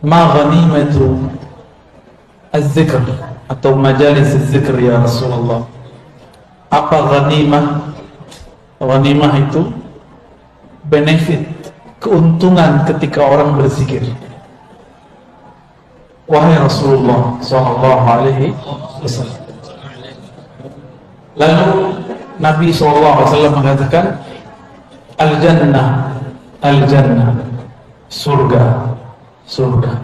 ma ghanimatu az-zikr atau majalis az-zikr ya Rasulullah? Apa ghanimah? Ghanimah itu benefit, keuntungan ketika orang berzikir. Wahai Rasulullah sallallahu alaihi wasallam. Lalu Nabi sallallahu alaihi wasallam mengatakan, al-jannah, al-jannah, surga, surga.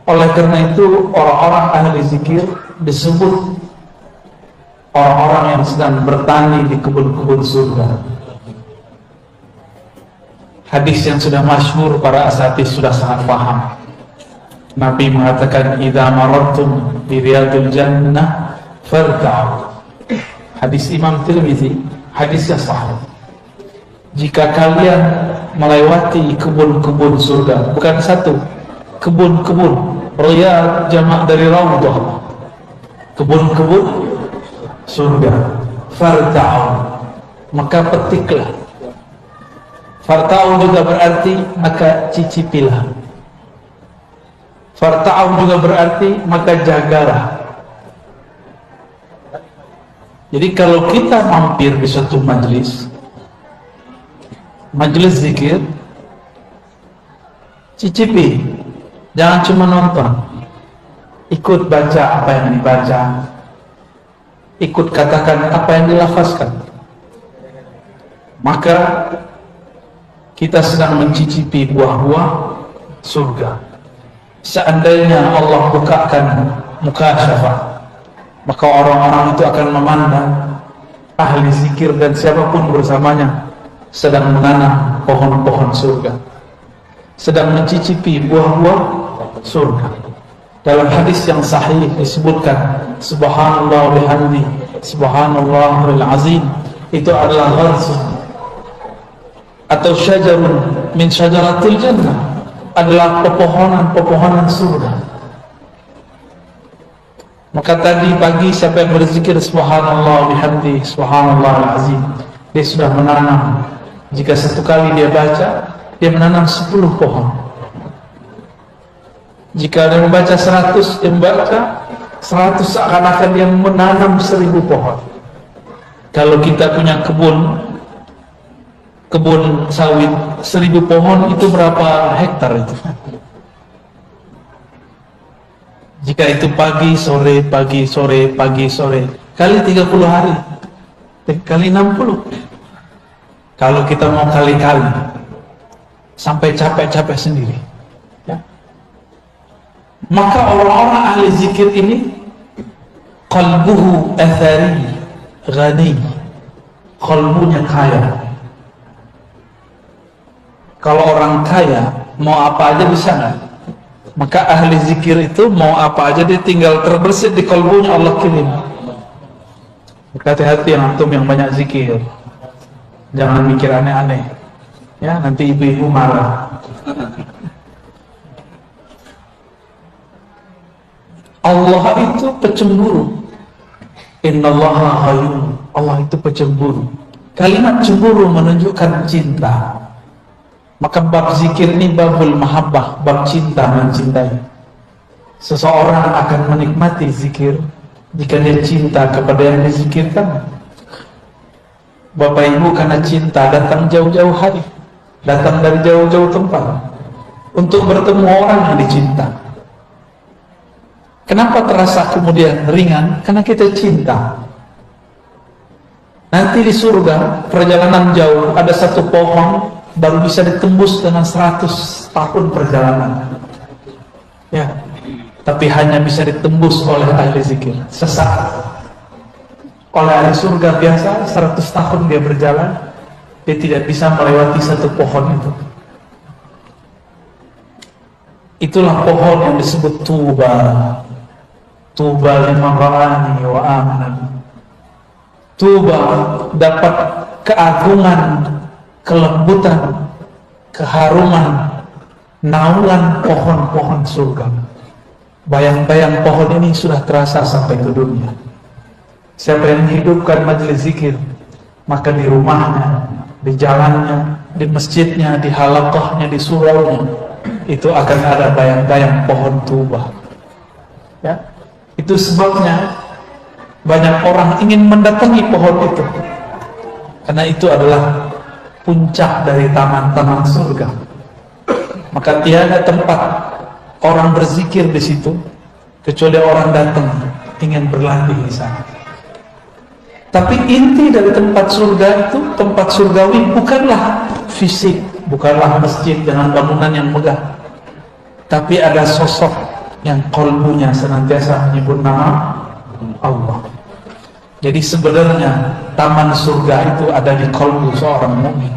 Oleh karena itu orang-orang ahli zikir disebut orang-orang yang sedang bertani di kebun-kebun surga. Hadis yang sudah masyhur, para asatidz sudah sangat paham. Nabi mengatakan, idza marartum bi riyadil jannah farta'u. Hadis Imam Tirmizi, hadisnya sahih. Jika kalian melewati kebun-kebun surga, bukan satu, kebun-kebun, riyad jamak dari raudhah, kebun-kebun surga, farta'u, maka petiklah. Farta'u juga berarti maka cicipilah. Farta'u juga berarti maka jagalah. Jadi kalau kita mampir di suatu majelis zikir, cicipi, jangan cuma nonton, ikut baca apa yang dibaca, ikut katakan apa yang dilafazkan, maka kita sedang mencicipi buah-buah surga. Seandainya Allah bukakan mukasyafah, maka orang-orang itu akan memandang ahli zikir dan siapapun bersamanya sedang menanam pohon-pohon surga, sedang mencicipi buah-buah surga. Dalam hadis yang sahih disebutkan, subhanallah bihamdi, subhanallahil azim, itu adalah gharsun atau syajarun min syajaratil jannah, adalah pepohonan-pepohonan surga. Maka tadi pagi siapa yang berzikir subhanallah bihamdi, subhanallahil azim, dia sudah menanam. Jika satu kali dia baca, dia menanam 10 pohon. Jika dia membaca 100, dia membaca 100, seakan-akan dia menanam 1000 pohon. Kalau kita punya kebun sawit 1000 pohon, itu berapa hektar itu? Jika itu pagi sore pagi sore pagi sore kali 30 hari, kali 60. Kalau kita mau kali-kali sampai capek-capek sendiri, ya. Maka orang-orang ahli zikir ini qalbuhu athari ghani, qalbunya kaya. Kalau orang kaya mau apa aja bisa nggak? Maka ahli zikir itu mau apa aja dia tinggal terbersit di kalbunya, Allah kirim. Hati-hati yang antum yang banyak zikir, jangan mikir aneh-aneh, ya, nanti ibu-ibu marah. Allah itu pecemburu. Innallaha ghayyun. Allah itu pecemburu. Kalimat cemburu menunjukkan cinta. Maka bab zikir ini babul mahabbah, bab cinta, mencintai. Seseorang akan menikmati zikir jika dia cinta kepada yang dizikirkan. Bapak ibu karena cinta datang jauh-jauh hari, datang dari jauh-jauh tempat untuk bertemu orang yang dicinta. Kenapa terasa kemudian ringan? Karena kita cinta. Nanti di surga perjalanan jauh, ada satu pohon baru bisa ditembus dengan 100 tahun perjalanan, ya, tapi hanya bisa ditembus oleh ahli zikir sesaat. Oleh ahli surga biasa 100 tahun dia berjalan, dia tidak bisa melewati satu pohon itu. Itulah pohon yang disebut tuba, tuba liman ra'ani wa amanan. Tuba dapat keagungan, kelembutan, keharuman, naungan pohon-pohon surga. Bayang-bayang pohon ini sudah terasa sampai ke dunia. Siapa yang menghidupkan majelis zikir, maka di rumahnya, di jalannya, di masjidnya, di halaqahnya, di suraunya, itu akan ada bayang-bayang pohon tuba. Ya, itu sebabnya banyak orang ingin mendatangi pohon itu, karena itu adalah puncak dari taman-taman surga. Maka tiada tempat orang berzikir di situ kecuali orang datang ingin berlatih di sana. Tapi inti dari tempat surga itu, tempat surgawi, bukanlah fisik, bukanlah masjid dengan bangunan yang megah, tapi ada sosok yang kalbunya senantiasa menyebut nama Allah. Jadi sebenarnya taman surga itu ada di kalbu seorang mukmin.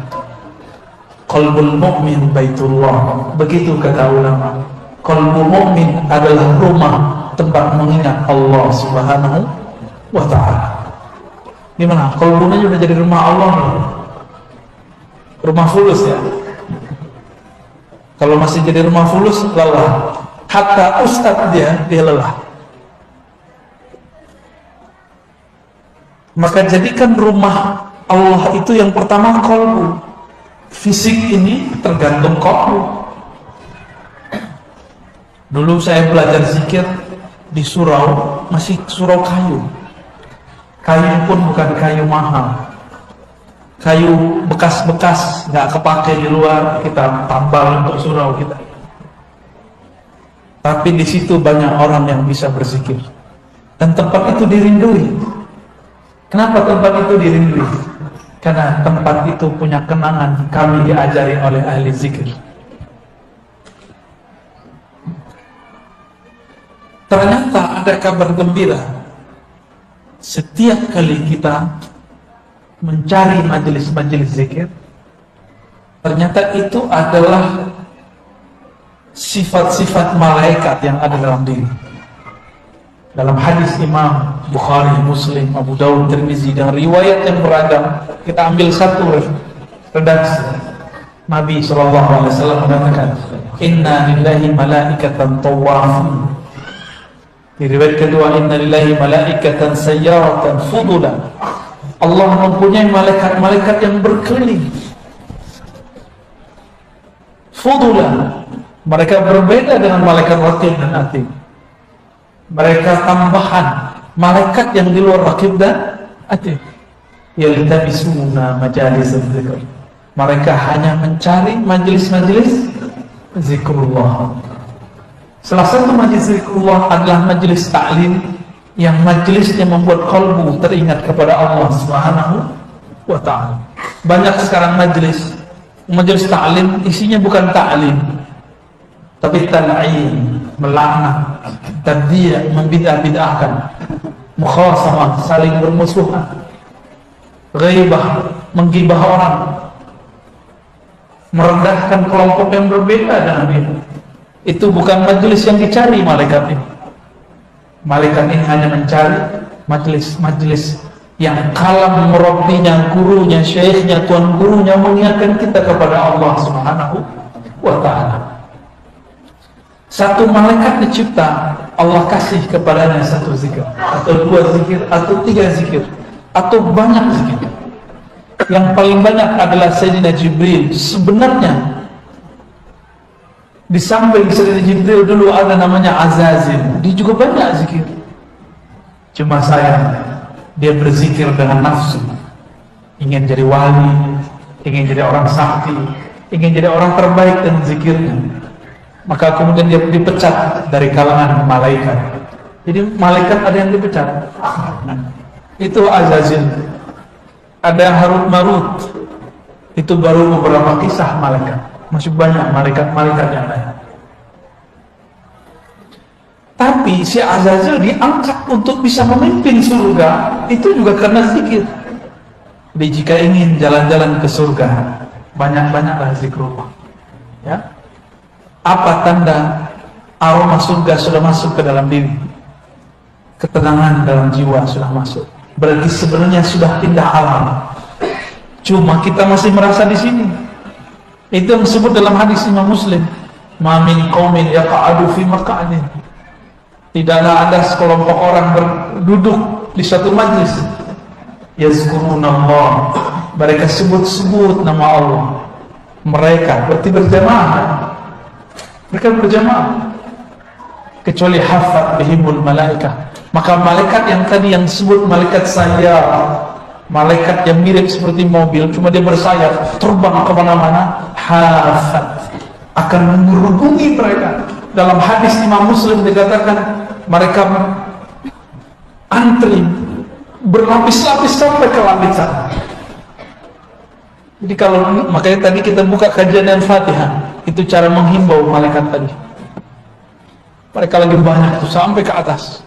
Qalbul mu'min baitullah, begitu kata ulama. Qalbu mu'min adalah rumah tempat mengingat Allah Subhanahu wa ta'ala. Gimana? Qalbunya sudah jadi rumah Allah, rumah fulus ya. Kalau masih jadi rumah fulus, lelah. Hatta ustadz dia lelah. Maka jadikan rumah Allah itu yang pertama qalbu. Fisik ini tergantung qalbu. Dulu saya belajar zikir di surau, masih surau kayu. Kayu pun bukan kayu mahal, kayu bekas-bekas, nggak kepake di luar, kita tambal untuk surau kita. Tapi di situ banyak orang yang bisa berzikir, dan tempat itu dirindui. Kenapa tempat itu dirindui? Karena tempat itu punya kenangan kami diajari oleh ahli zikir. Ternyata ada kabar gembira. Setiap kali kita mencari majelis-majelis zikir, ternyata itu adalah sifat-sifat malaikat yang ada dalam diri. Dalam hadis Imam Bukhari, Muslim, Abu Dawud, Tirmizi, dan riwayat yang beragam, kita ambil satu redaksi. Nabi SAW mengatakan, Inna lillahi malaikatan tawafin. Di riwayat kedua, Inna lillahi malaikatan sayyaratan fudulan. Allah mempunyai malaikat-malaikat yang berkeliling. Fudulan. Mereka berbeda dengan malaikat raqib dan atid. Mereka tambahan, malaikat yang di luar raqib dan atid. Yaltabisuna majalis dzikr. Mereka hanya mencari majelis-majelis zikrullah. Salah satu majelis zikrullah adalah majelis ta'lim, yang majelisnya membuat kalbu teringat kepada Allah Subhanahu wa ta'ala. Banyak sekarang majelis ta'lim isinya bukan ta'lim, tapi tal'in, melaknat, tabdi', membidah-bidahkan, mukhasamah, saling bermusuhan, ghaibah, menggibah orang, merendahkan kelompok yang berbeda dengan itu. Itu bukan majelis yang dicari malaikat ini. Malaikat ini hanya mencari majelis-majelis yang kalam merabbinya, gurunya, syekhnya, tuan gurunya mengingatkan kita kepada Allah Subhanahu wa ta'ala. Satu malaikat dicipta, Allah kasih kepadanya satu zikir, atau dua zikir, atau tiga zikir, atau banyak zikir. Yang paling banyak adalah Sayyidina Jibril. Sebenarnya di samping Sayyidina Jibril dulu ada namanya Azazil, dia juga banyak zikir. Cuma sayang, dia berzikir dengan nafsu, ingin jadi wali, ingin jadi orang sakti, ingin jadi orang terbaik dengan zikirnya. Maka kemudian dia dipecat dari kalangan malaikat. Jadi malaikat ada yang dipecat. Itu Azazil. Ada yang Harut Marut. Itu baru beberapa kisah malaikat. Masih banyak malaikat-malaikat yang lain. Tapi si Azazil diangkat untuk bisa memimpin surga, itu juga karena zikir. Jadi jika ingin jalan-jalan ke surga, banyak-banyaklah zikrullah. Ya. Apa tanda aroma surga sudah masuk ke dalam diri? Ketenangan dalam jiwa sudah masuk. Berarti sebenarnya sudah pindah alam. Cuma kita masih merasa di sini. Itu yang disebut dalam hadis Imam Muslim, ma min qaumin yaqa'adu fi maq'adin. Tidaklah ada sekelompok orang berduduk di suatu majlis, yazkurunallah, mereka sebut-sebut nama Allah. Mereka berarti berjamaah, Mereka berjamaah. Kecuali hafat bihimul malaikah. Maka malaikat yang tadi yang disebut malaikat sayap, malaikat yang mirip seperti mobil, cuma dia bersayap, terbang kemana-mana, hafat akan menghubungi mereka. Dalam hadis Imam Muslim dikatakan mereka antri berlapis-lapis sampai ke langit sana. Jadi kalau makanya tadi kita buka kajian dan Fatihah, itu cara menghimbau malaikat tadi. Mereka lagi banyak tuh sampai ke atas.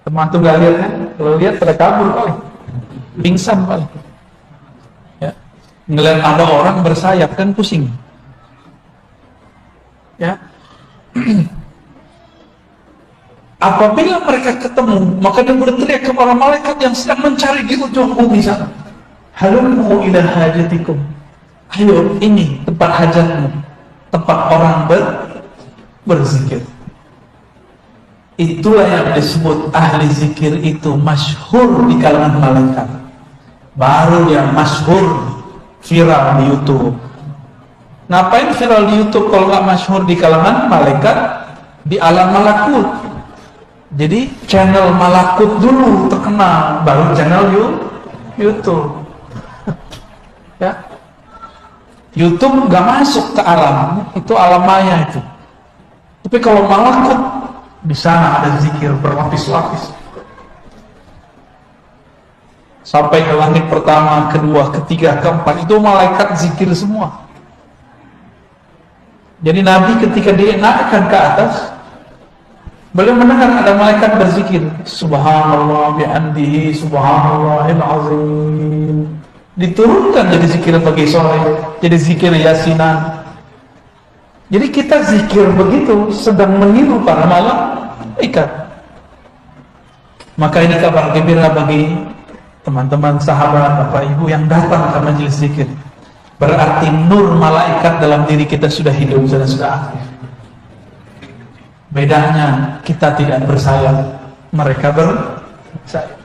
Teman tuh nggak lihat kan? Kalau lihat pada kabur kali, pingsan kali. Ya, ngeliat ada orang bersayap kan pusing. Ya. Apabila mereka ketemu, maka dia berteriak kepada malaikat yang sedang mencari di ujung bumi sana. Halummu ila hajatikum. Ayo, ini tempat hajatmu, tempat orang berzikir. Itulah yang disebut ahli zikir itu masyhur di kalangan malaikat. Baru yang masyhur viral di YouTube. Ngapain viral di YouTube kalau nggak masyhur di kalangan malaikat? Di alam malakut. Jadi channel malakut dulu terkenal, baru channel YouTube. Ya, YouTube nggak masuk ke alam, itu alam maya itu. Tapi kalau malakut, di sana ada zikir berlapis-lapis. Sampai ke langit pertama, kedua, ketiga, keempat, itu malaikat zikir semua. Jadi Nabi ketika dia naikkan ke atas, beliau mendengar ada malaikat berzikir, subhanallah bihamdihi subhanallahil azim. Diturunkan jadi zikir pagi sore, jadi zikir yasinan. Jadi kita zikir begitu sedang meniru para malaikat. Maka ini kabar gembira bagi teman-teman sahabat Bapak Ibu yang datang ke majelis zikir. Berarti nur malaikat dalam diri kita sudah hidup, sudah aktif. Bedanya kita tidak bersayap, mereka bersayap.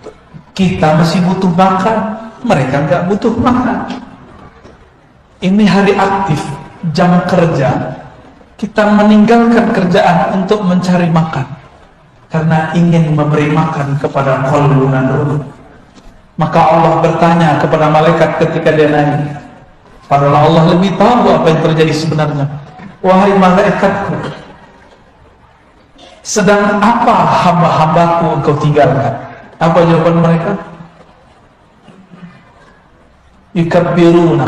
Kita masih butuh makan, mereka nggak butuh makan. Ini hari aktif, jam kerja. Kita meninggalkan kerjaan untuk mencari makan karena ingin memberi makan kepada qalbun ruh. Maka Allah bertanya kepada malaikat ketika dia naik. Padahal Allah lebih tahu apa yang terjadi sebenarnya. Wahai malaikatku, sedang apa hamba-hambaku engkau tinggalkan? Apa jawaban mereka? Yukabbiruna,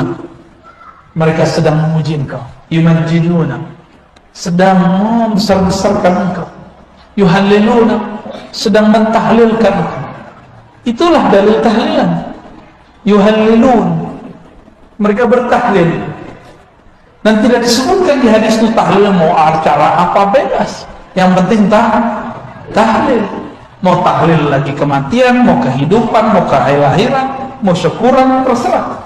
mereka sedang memuji engkau. Yumajjiduna, sedang membesar-besarkan engkau. Yuhalliluna, sedang mentahlilkan engkau. Itulah dalil tahlilan. Yuhallilun, mereka bertahlil. Dan tidak disebutkan di hadis itu tahlil mau acara apa, bebas. Yang penting tahlil. Mau tahlil lagi kematian, mau kehidupan, mau kelahiran, mau syukuran, terserah.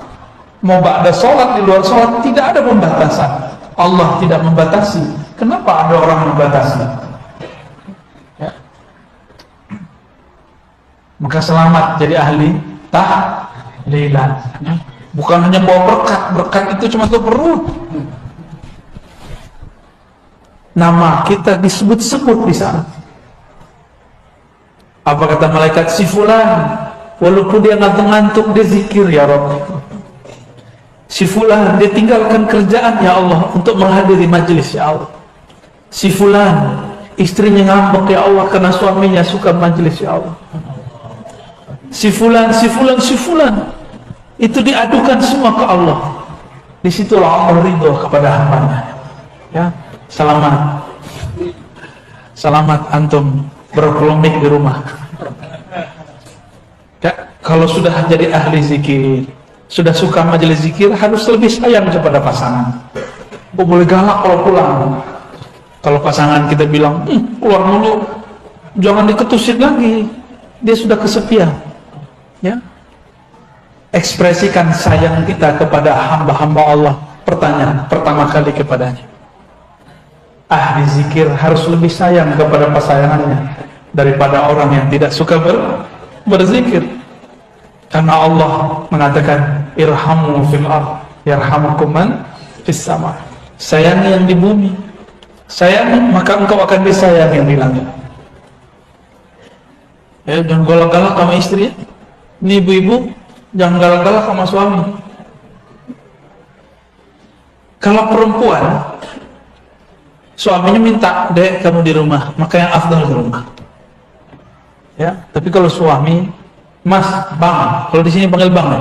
Mau ba'da sholat, di luar sholat, tidak ada pembatasan. Allah tidak membatasi. Kenapa ada orang membatasi? Ya. Maka selamat jadi ahli tahlilan. Ya. Bukan hanya bawa berkat, berkat itu cuma untuk perut. Nama kita disebut-sebut di sana. Apa kata malaikat? Si fulan, walaupun dia ngantuk-ngantuk, dia zikir ya Rabb. Si fulan, dia tinggalkan kerjaan ya Allah untuk menghadiri majelis ya Allah. Si fulan, istrinya ngambek ya Allah karena suaminya suka majelis ya Allah. Si fulan, si fulan, si fulan, itu diadukan semua ke Allah. Disitulah Allah ridho kepada hambanya. Ya, selamat, selamat antum berpolemik di rumah. Ya, kalau sudah jadi ahli zikir, sudah suka majelis zikir, harus lebih sayang kepada pasangan. Oh, boleh galak kalau pulang. Kalau pasangan kita bilang, keluar dulu, jangan diketusin lagi, dia sudah kesepian. Ya, ekspresikan sayang kita kepada hamba-hamba Allah. Pertanyaan pertama kali kepadanya. Ahli zikir harus lebih sayang kepada pasangannya daripada orang yang tidak suka berzikir. Karena Allah mengatakan irhamu fil ardh yarhamukum man fis sama. Sayangi yang di bumi. Sayangi, maka engkau akan disayangi yang di langit. Ya, jangan galak-galak sama istri ya. Ini ibu-ibu, jangan galak-galak sama suami. Kalau perempuan, suaminya minta, "Dek, kamu di rumah," maka yang afdal di rumah. Ya, tapi kalau suami, "Mas, Bang," kalau di sini panggil Bang ya.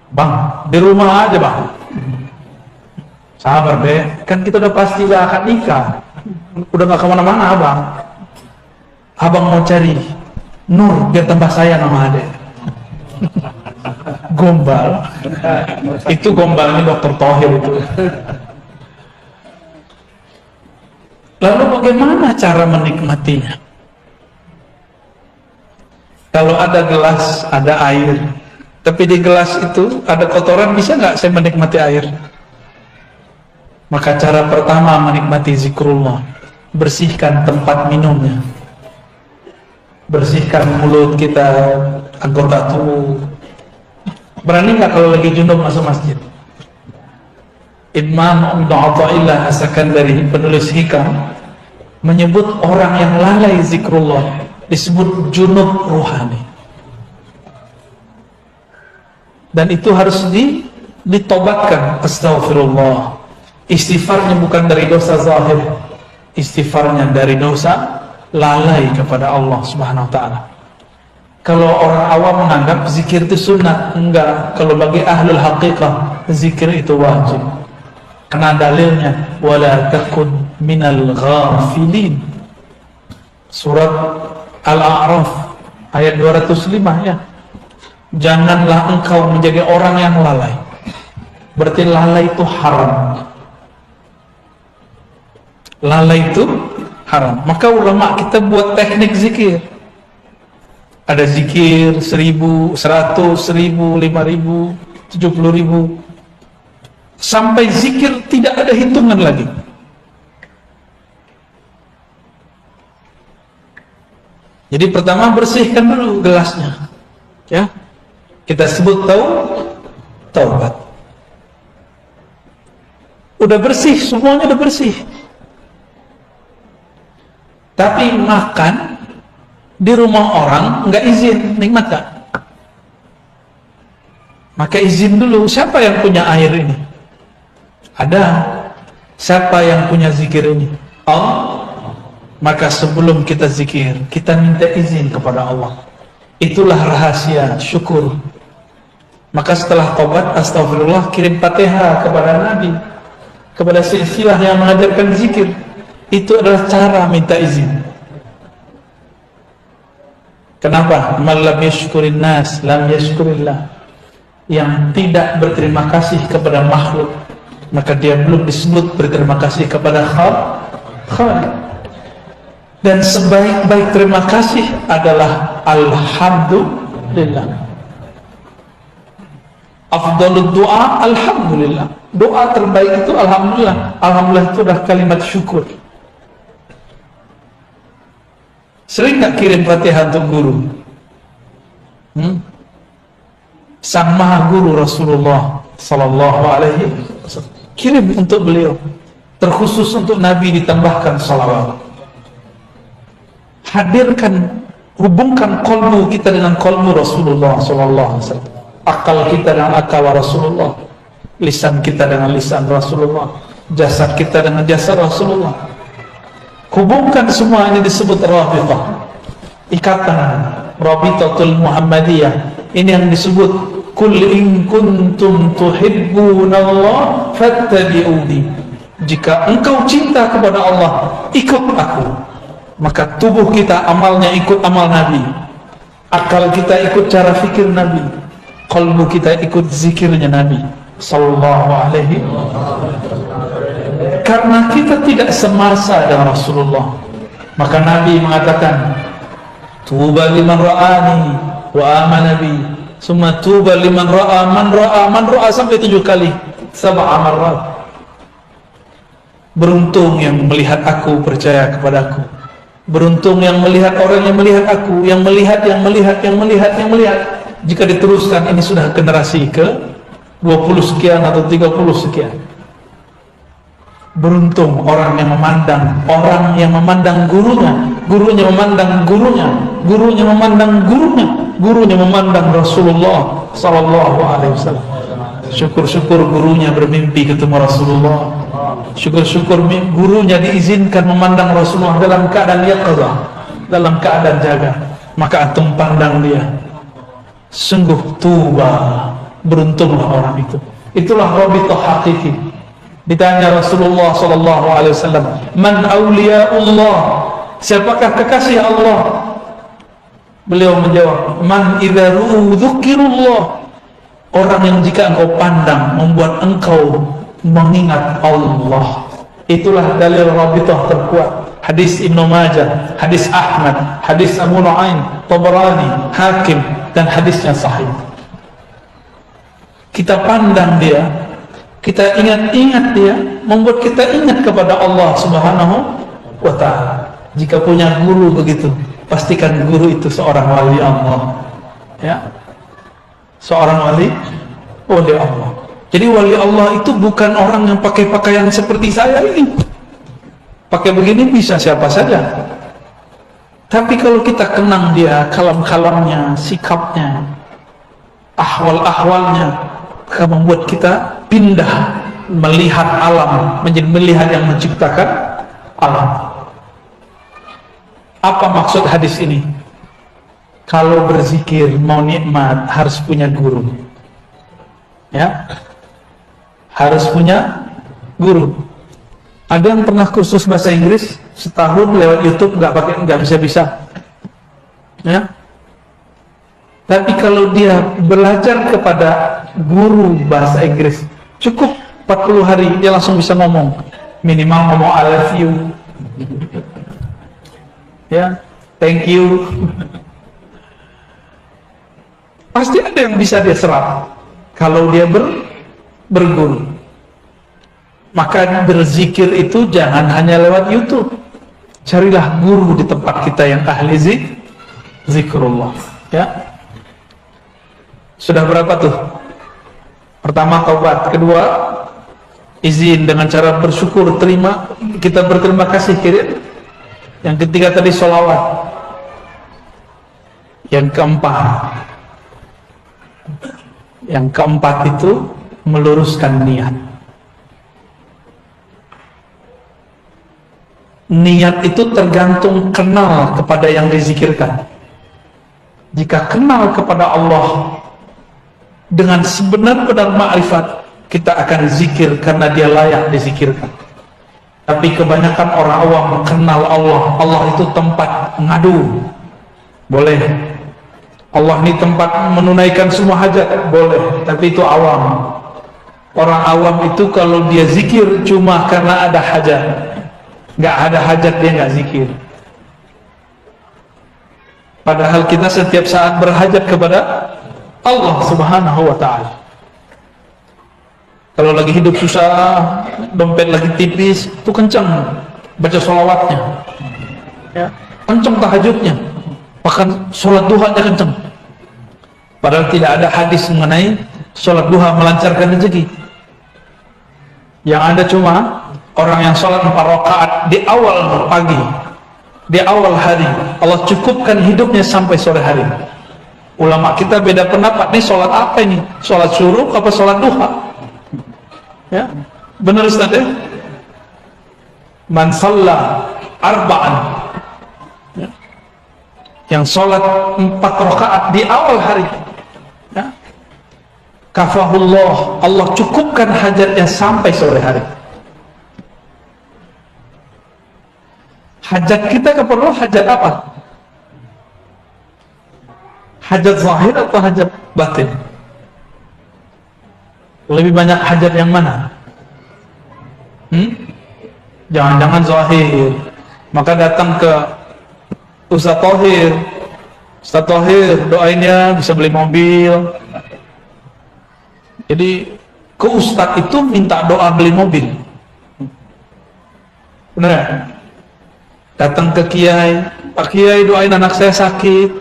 "Bang, di rumah aja, Bang." Sabar, Dek, kan kita udah pasti gak akan nikah. Udah gak kemana-mana, Abang. Abang mau cari Nur biar tambah sayang sama adek. Gombal. Itu gombalnya Dr. Thohir itu. Lalu bagaimana cara menikmatinya? Kalau ada gelas, ada air, tapi di gelas itu ada kotoran, bisa nggak saya menikmati air? Maka cara pertama menikmati zikrullah, bersihkan tempat minumnya, bersihkan mulut kita, anggota tubuh. Berani nggak kalau lagi junub masuk masjid? Imam Ibnu Athaillah As-Sakandari, penulis hikam, menyebut orang yang lalai zikrullah disebut junub ruhani, dan itu harus ditobatkan. Astaghfirullah. Istighfarnya bukan dari dosa zahir, istighfarnya dari dosa lalai kepada Allah Subhanahu wa ta'ala. Kalau orang awam menganggap zikir itu sunnah, enggak. Kalau bagi ahlul haqiqah, zikir itu wajib. Karena dalilnya, wala takun minal ghafilin. Surat Al-A'raf ayat 205 ya. Janganlah engkau menjadi orang yang lalai. Berarti lalai itu haram. Lalai itu haram. Maka ulama kita buat teknik zikir. Ada zikir 1000, 100, 1000, 5000, 70.000, sampai zikir tidak ada hitungan lagi. Jadi pertama bersihkan dulu gelasnya, ya. Kita sebut taubat. Udah bersih, semuanya udah bersih. Tapi makan di rumah orang nggak izin, nikmat gak? Maka izin dulu. Siapa yang punya air ini? Ada. Siapa yang punya zikir ini? Allah. Maka sebelum kita zikir, kita minta izin kepada Allah. Itulah rahasia syukur. Maka setelah taubat, astagfirullah, kirim Fatihah kepada Nabi, kepada silsilah yang mengajarkan zikir. Itu adalah cara minta izin. Kenapa? Man lam yashkurin nas lam yashkurillah. Yang tidak berterima kasih kepada makhluk, maka dia belum disebut berterima kasih kepada Khaliq. Dan sebaik-baik terima kasih adalah alhamdulillah. Afdalud doa alhamdulillah. Doa terbaik itu alhamdulillah. Alhamdulillah itu adalah kalimat syukur. Sering gak kirim Fatihah untuk guru? Sang Maha Guru Rasulullah Sallallahu Alaihi Wasallam, kirim untuk beliau. Terkhusus untuk Nabi ditambahkan salawat. Hadirkan, hubungkan kolbu kita dengan kolbu Rasulullah Sallallahu Alaihi Wasallam. Akal kita dengan akal Rasulullah, lisan kita dengan lisan Rasulullah, jasad kita dengan jasad Rasulullah. Hubungkan semua ini, disebut Rabithah, ikatan Rabitatul Muhammadiyah. Ini yang disebut Kul in kuntum tuhibbunallah fattabi'uni. Jika engkau cinta kepada Allah, ikut aku. Maka tubuh kita amalnya ikut amal Nabi, akal kita ikut cara fikir Nabi, qalbu kita ikut zikirnya Nabi Sallallahu Alaihi Wasallam. Karena kita tidak semasa dengan Rasulullah, maka Nabi mengatakan, tuba liman ra'ani wa amana bi, summa tuba liman ra'a man ra'a sampai 7 kali, 7 marrat. Beruntung yang melihat aku, percaya kepadaku. Beruntung yang melihat orang yang melihat aku, yang melihat. Jika diteruskan, ini sudah generasi ke 20 sekian atau 30 sekian. Beruntung orang yang memandang gurunya, gurunya memandang gurunya, gurunya memandang gurunya, gurunya memandang Rasulullah sallallahu alaihi wasallam. Syukur-syukur gurunya bermimpi ketemu Rasulullah. Syukur-syukur gurunya diizinkan memandang Rasulullah dalam keadaan yaqظah, dalam keadaan jaga. Maka antum pandang dia. Sungguh tuba, beruntunglah orang itu. Itulah rabithah hakiki. Ditanya Rasulullah sallallahu alaihi wasallam, "Man auliyaullah?" Siapakah kekasih Allah? Beliau menjawab, "Man idza ru'u dzukirullah." Orang yang jika engkau pandang membuat engkau mengingat Allah. Itulah dalil rabithah terkuat. Hadis Ibnu Majah, hadis Ahmad, hadis Abu Nuaim, Tabrani, Hakim, dan hadisnya sahih. Kita pandang dia, kita ingat-ingat dia, membuat kita ingat kepada Allah Subhanahu wa ta'ala. Jika punya guru begitu, pastikan guru itu seorang wali Allah, ya, seorang wali Allah. Jadi wali Allah itu bukan orang yang pakai pakaian seperti saya ini. Pakai begini bisa siapa saja. Tapi kalau kita kenang dia, kalam-kalamnya, sikapnya, ahwal-ahwalnya, akan membuat kita pindah melihat alam menjadi melihat yang menciptakan alam. Apa maksud hadis ini? Kalau berzikir mau nikmat harus punya guru, ya, harus punya guru. Ada yang pernah kursus bahasa Inggris setahun lewat YouTube nggak bisa, ya. Tapi kalau dia belajar kepada guru bahasa Inggris, cukup 40 hari dia langsung bisa ngomong, minimal ngomong I love you, ya, thank you. Pasti ada yang bisa dia serap kalau dia berguru. Maka berzikir itu jangan hanya lewat YouTube. Carilah guru di tempat kita yang ahli zikrullah, ya. Sudah berapa tuh? Pertama taubat, kedua izin dengan cara bersyukur, terima, kita berterima kasih kirim. Yang ketiga tadi sholawat. Yang keempat itu meluruskan niat. Niat itu tergantung kenal kepada yang dizikirkan. Jika kenal kepada Allah dengan sebenar-benar ma'rifat, kita akan zikir karena dia layak dizikirkan. Tapi kebanyakan orang awam kenal Allah itu tempat ngadu, boleh. Allah ini tempat menunaikan semua hajat, boleh. Tapi itu awam. Orang awam itu kalau dia zikir cuma karena ada hajat. Nggak ada hajat dia nggak zikir. Padahal kita setiap saat berhajat kepada Allah Subhanahu wa ta'ala. Kalau lagi hidup susah, dompet lagi tipis, itu kencang baca sholawatnya, ya, kencang tahajudnya, bahkan sholat duhanya kencang. Padahal tidak ada hadis mengenai sholat duha melancarkan rezeki. Yang ada cuma orang yang sholat 4 rakaat di awal pagi, di awal hari, Allah cukupkan hidupnya sampai sore hari. Ulama kita beda pendapat, nih sholat apa ini? Sholat syuruk apa sholat duha? Ya, benar Ustaz ya? Man shalla arba'an, ya, yang sholat 4 rakaat di awal hari, ya, kafahullah, Allah cukupkan hajatnya sampai sore hari. Hajat kita keperluan hajat apa? Hajat zahir atau hajat batin? Lebih banyak hajat yang mana? Jangan-jangan zahir. Maka datang ke Ustaz Thohir. Ustaz Thohir, doain ya bisa beli mobil. Jadi ke Ustaz itu minta doa beli mobil. Benar? Datang ke Kiai, Pak Kiai doain anak saya sakit.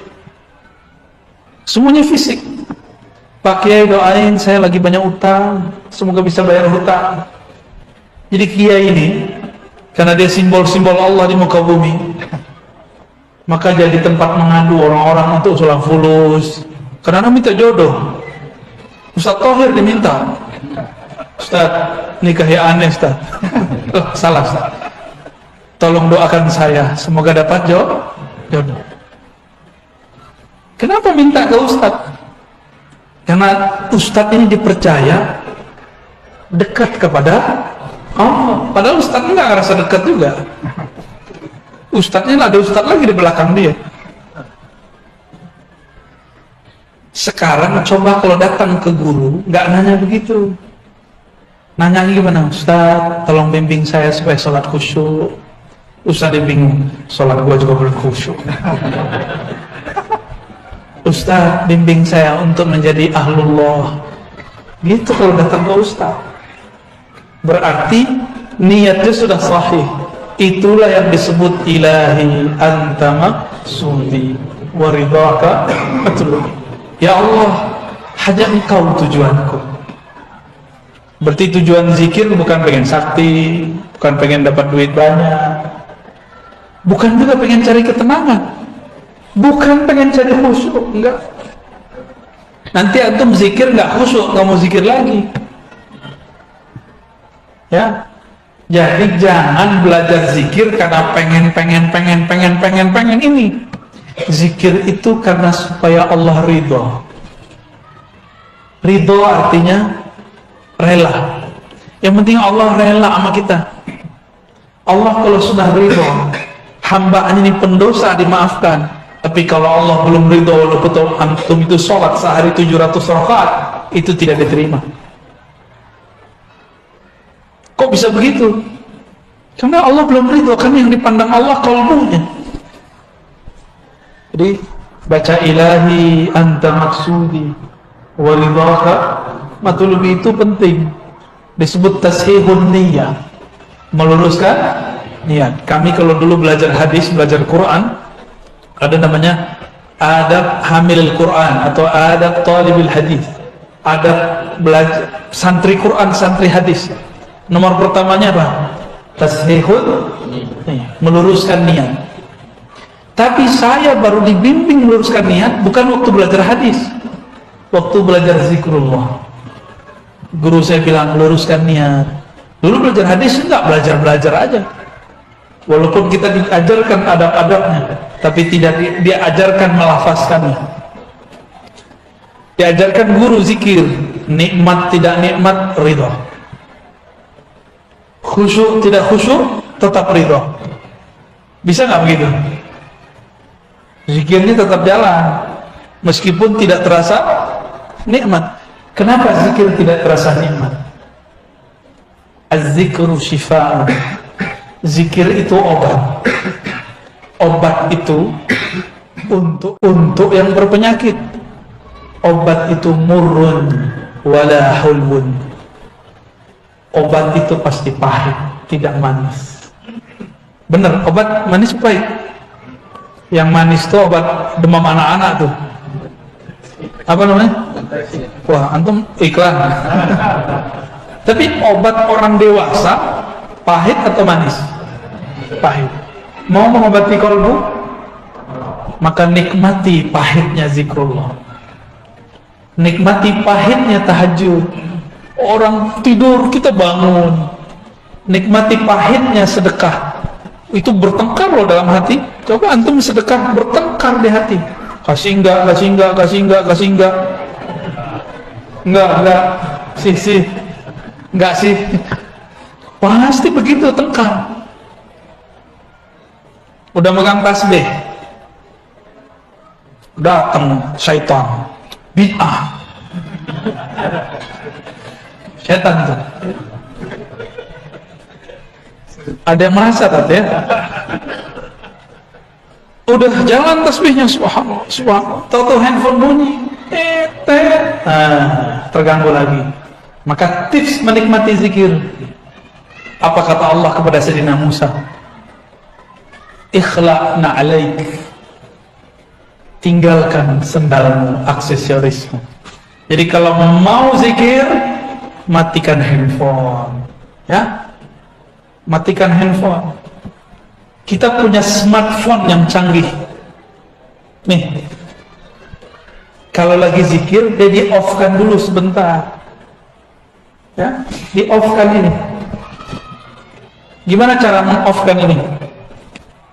Semuanya fisik. Pak Kiai doain saya lagi banyak utang, semoga bisa bayar hutang. Jadi kiai ini karena dia simbol-simbol Allah di muka bumi, maka jadi tempat mengadu orang-orang untuk sholat fulus. Karena minta jodoh. Ustaz Thohir diminta, Ustaz nikah ya aneh Ustaz. Oh, salah Ustaz, tolong doakan saya semoga dapat jodoh. Kenapa minta ke Ustaz? Karena Ustaz ini dipercaya dekat kepada Allah. Padahal Ustaz enggak ngerasa dekat juga. Ustaznya ada Ustaz lagi di belakang dia. Sekarang coba kalau datang ke guru nggak nanya begitu. Nanya gimana? Ustaz, tolong bimbing saya supaya sholat khusyuk. Ustaz dia bingung, sholat gua juga belum khusyuk. Ustaz, bimbing saya untuk menjadi ahlullah. Gitu kalau datang ke Ustaz. Berarti niatnya sudah sahih. Itulah yang disebut ilahi anta maqsudi wa ridhaka matlubi. Ya Allah, hanya Engkau tujuanku. Berarti tujuan zikir bukan pengen sakti, bukan pengen dapat duit banyak, bukan juga pengen cari ketenangan, bukan pengen cari khusyuk, enggak. Nanti antum zikir nggak khusyuk, nggak mau zikir lagi. Ya, jadi jangan belajar zikir karena pengen ini. Zikir itu karena supaya Allah ridho. Ridho artinya rela. Yang penting Allah rela sama kita. Allah kalau sudah ridho, hambaan ini pendosa dimaafkan. Tapi kalau Allah belum ridho, walaupun antum itu sholat sehari 700 rakaat, itu tidak diterima. Kok bisa begitu? Karena Allah belum ridho, kan yang dipandang Allah qalbunya. Jadi baca ilahi anta maksudi wa ridhaka matlubi itu penting. Disebut tashihun niyah, meluruskan niat. Kami kalau dulu belajar hadis, belajar Quran, ada namanya adab hamil Quran atau adab talibil hadis, adab belajar santri Quran, santri hadis. Nomor pertamanya apa? Tashihun niyah, meluruskan niat. Tapi saya baru dibimbing meluruskan niat bukan waktu belajar hadis, waktu belajar zikrullah. Guru saya bilang luruskan niat. Dulu belajar hadis enggak, belajar aja. Walaupun kita diajarkan adab-adabnya, tapi tidak diajarkan melafazkannya. Diajarkan guru zikir, nikmat tidak nikmat ridho, khusyuk tidak khusyuk tetap ridho. Bisa nggak begitu? Zikirnya tetap jalan meskipun tidak terasa nikmat. Kenapa zikir tidak terasa nikmat? Az-zikru syifaa. Zikir itu obat. Obat itu untuk yang berpenyakit. Obat itu murrun wala hulwun. Obat itu pasti pahit, tidak manis. Benar, obat manis pahit. Yang manis itu obat demam anak-anak tuh. Apa namanya? Wah, antum iklan. Tapi obat orang dewasa pahit atau manis? Pahit. Mau mengobati kalbu? Maka nikmati pahitnya zikrullah. Nikmati pahitnya tahajud. Orang tidur kita bangun. Nikmati pahitnya sedekah. Itu bertengkar loh dalam hati. Coba antum sedekah, bertengkar di hati. Kasih enggak. Enggak. Sih. Enggak sih. Pasti begitu tengkar. Udah megang tasbih, datang syaitan, bid'ah. Syaitan tuh. Ada yang merasa tadi ya? Udah jalan tasbihnya, subhanallah, tahu-tahu handphone bunyi, terganggu lagi. Maka tips menikmati zikir, apa kata Allah kepada Sayyidina Musa? Ikhla'na alaik, tinggalkan sendalmu, aksesorismu. Jadi kalau mau zikir, matikan handphone, ya. matikan handphone. Kita punya smartphone yang canggih nih, kalau lagi zikir dia di off kan dulu sebentar ya, di off kan ini. Gimana cara meng-off kan ini?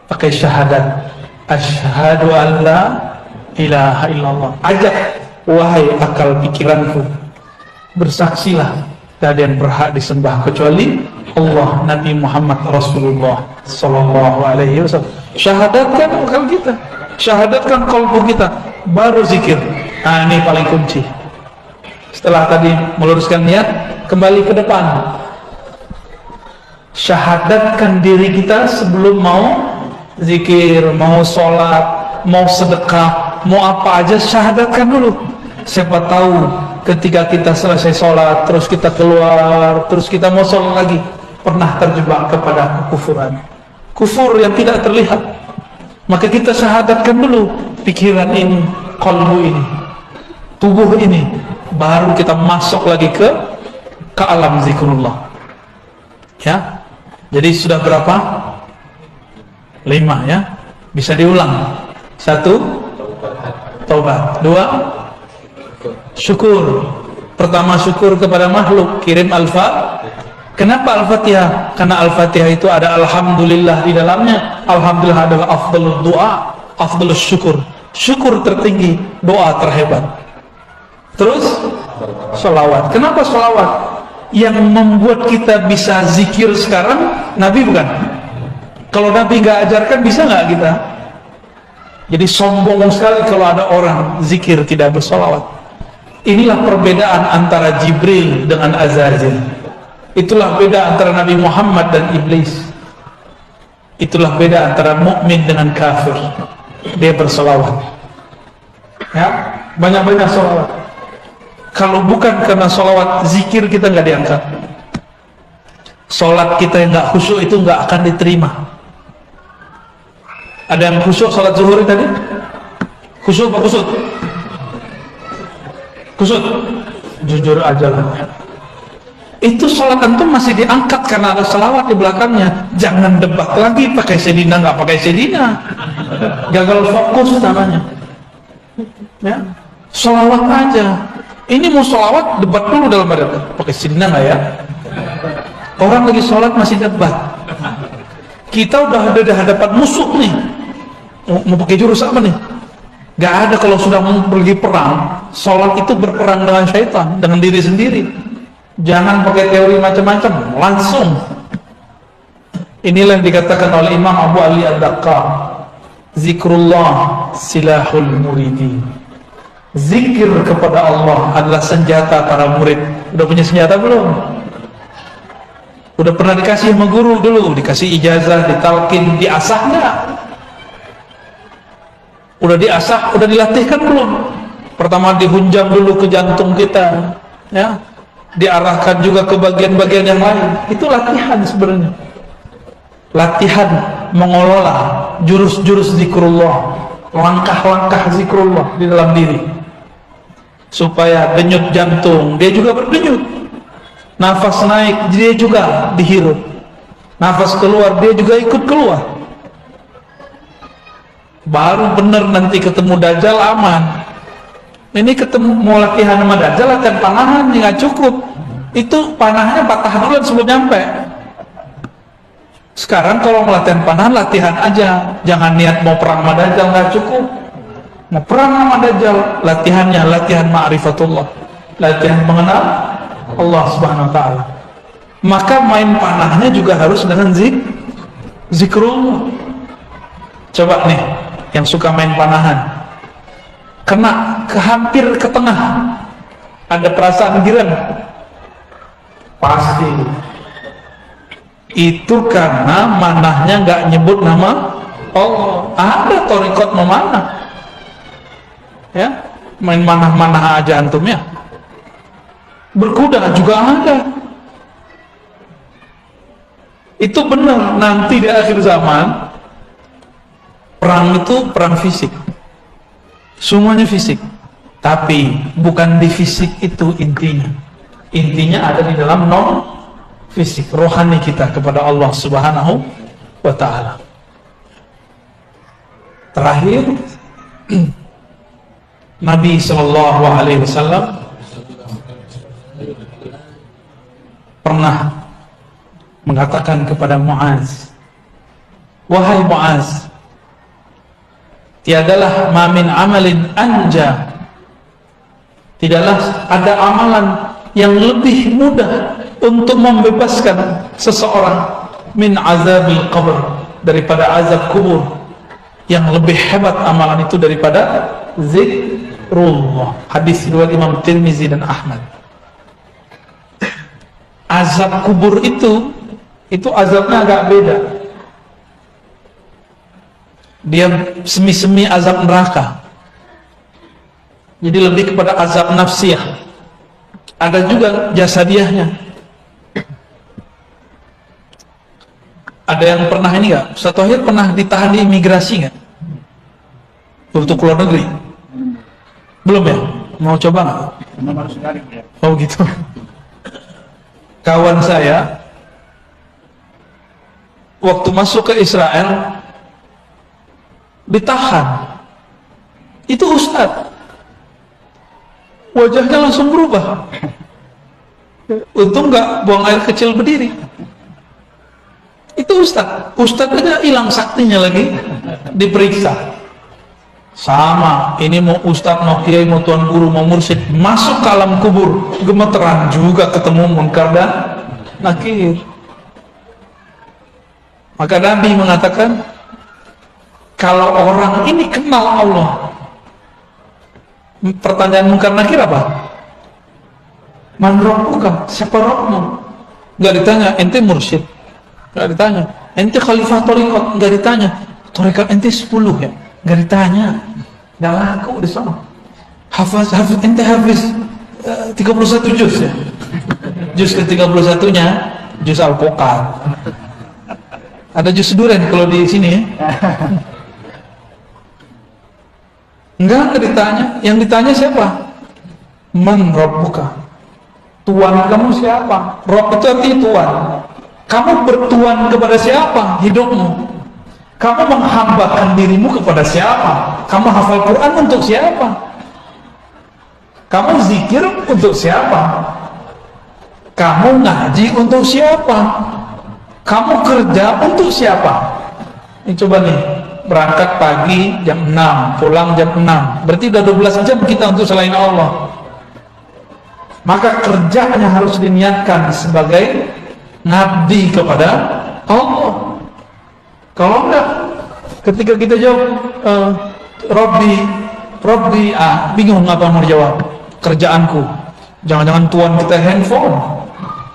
Pakai syahadat, asyhadu an la ilaha illallah. Ajak, wahai akal pikiranku, bersaksilah tak ada yang berhak disembah kecuali Allah, Nabi Muhammad Rasulullah sallallahu alaihi wasallam. Syahadatkan akal kita, syahadatkan qalbu kita, baru zikir. Nah, ini paling kunci. Setelah tadi meluruskan niat, kembali ke depan. Syahadatkan diri kita sebelum mau zikir, mau sholat, mau sedekah, mau apa aja, syahadatkan dulu. Siapa tahu ketika kita selesai sholat, terus kita keluar, terus kita mau sholat lagi, pernah terjebak kepada kekufuran, kufur yang tidak terlihat. Maka kita syahadatkan dulu pikiran ini, qalbu ini, tubuh ini, baru kita masuk lagi ke alam zikrullah. Ya, jadi sudah berapa? 5 ya. Bisa diulang. 1, taubat. 2, syukur. Pertama, syukur kepada makhluk, kirim Kenapa Al-Fatihah? Karena Al-Fatihah itu ada alhamdulillah di dalamnya. Alhamdulillah adalah afdalul doa, afdalus syukur. Syukur tertinggi, doa terhebat. Terus sholawat. Kenapa sholawat? Yang membuat kita bisa zikir sekarang Nabi bukan? Kalau Nabi nggak ajarkan, bisa nggak kita? Jadi sombong sekali kalau ada orang zikir tidak bersolawat. Inilah perbedaan antara Jibril dengan Azazil. Itulah beda antara Nabi Muhammad dan Iblis. Itulah beda antara mukmin dengan kafir. Dia bersolawat. Ya, banyak-banyak solawat. Kalau bukan karena sholawat, zikir kita nggak diangkat. Sholat kita yang nggak khusyuk itu nggak akan diterima. Ada yang khusyuk sholat zuhur tadi? Khusyuk apa kusut? Kusut? Jujur aja lah. Itu sholat antum masih diangkat karena ada sholawat di belakangnya. Jangan debat lagi pakai sedina nggak pakai sedina. Gagal fokus namanya. Ya, sholawat aja. Ini mau sholawat, debat dulu dalam badan. Pakai sedina nggak ya? Orang lagi sholat masih debat. Kita udah ada di hadapan musuh nih. Mau pakai jurus apa nih? Gak ada. Kalau sudah mau pergi perang, sholat itu berperang dengan syaitan, dengan diri sendiri. Jangan pakai teori macam-macam, langsung. Inilah yang dikatakan oleh Imam Abu Ali Ad-Daqqaq, zikrullah silahul muridin. Zikir kepada Allah adalah senjata para murid. Udah punya senjata belum? Udah pernah dikasih sama guru dulu, dikasih ijazah, ditalkin, diasah nggak? Udah diasah, udah dilatihkan belum? Pertama dihunjam dulu ke jantung kita, ya, diarahkan juga ke bagian-bagian yang lain. Itu latihan sebenarnya. Latihan mengelola jurus-jurus zikrullah, langkah-langkah zikrullah di dalam diri, supaya denyut jantung dia juga berdenyut, nafas naik dia juga dihirup, nafas keluar dia juga ikut keluar. Baru bener nanti ketemu Dajjal aman. Ini ketemu mau latihan sama Dajjal, latihan panahan nggak cukup. Itu panahnya patah duluan sebelum nyampe. Sekarang kalau latihan panahan, latihan aja, jangan niat mau perang sama Dajjal, nggak cukup. Mau perang sama Dajjal, latihannya latihan ma'rifatullah, latihan mengenal Allah subhanahu wa ta'ala. Maka main panahnya juga harus dengan zikrullah. Coba nih yang suka main panahan, kena hampir ke tengah, ada perasaan giran, pasti itu karena manahnya nggak nyebut nama Allah. Ada thariqat memanah, ya, main manah-manah aja antum ya. Berkuda juga ada. Itu benar, nanti di akhir zaman perang itu perang fisik, semuanya fisik. Tapi bukan di fisik itu intinya. Intinya ada di dalam non fisik, rohani kita kepada Allah Subhanahu wa ta'ala. Terakhir, Nabi Sallallahu Alaihi Wasallam pernah mengatakan kepada Muaz, wahai Muaz, tiadalah mamin amalin anja, tidaklah ada amalan yang lebih mudah untuk membebaskan seseorang min azabil qabr, daripada azab kubur. Yang lebih hebat amalan itu daripada zikrullah. Hadis riwayat Imam Tirmizi dan Ahmad. Azab kubur itu azabnya agak beda. Dia semi-semi azab neraka. Jadi lebih kepada azab nafsiyah. Ada juga jasadiahnya. Ada yang pernah ini nggak? Ustaz Thohir pernah ditahan di imigrasi nggak? Untuk keluar negeri? Belum ya? Mau coba nggak? Oh gitu. Kawan saya waktu masuk ke Israel ditahan. Itu Ustaz. Wajahnya langsung berubah. Untung nggak buang air kecil berdiri. Itu Ustaz aja hilang saktinya lagi diperiksa. Sama, ini mau Ustaz, mau kiai, mau tuan guru, mau mursyid, masuk ke alam kubur, gemeteran juga ketemu munkar dan nakir. Maka Nabi mengatakan, kalau orang ini kenal Allah, pertanyaan munkar nakir apa? Man rabbuka, siapa Rabbmu? Nggak ditanya, ente mursyid. Nggak ditanya, ente khalifah thariqat, nggak ditanya, thariqat ente 10 ya, nggak ditanya, nggak laku di sana. Ente hafiz 31 juz ya, juz ke 31-nya juz Al-Qoqar. Ada juz duren kalau di sini ya. Nggak ditanya, yang ditanya siapa? Man rabbuka, Tuhan kamu siapa? Rabb itu artinya Tuhan. Kamu bertuan kepada siapa hidupmu? Kamu menghambakan dirimu kepada siapa? Kamu hafal Quran untuk siapa? Kamu zikir untuk siapa? Kamu ngaji untuk siapa? Kamu kerja untuk siapa? Ini coba nih, berangkat pagi jam 6, pulang jam 6, berarti udah 12 jam kita untuk selain Allah. Maka kerjanya harus diniatkan sebagai ngabdi kepada Allah. Kalau enggak, ketika kita jawab Robbi, bingung apa mau dijawab. Kerjaanku, jangan-jangan tuan kita handphone.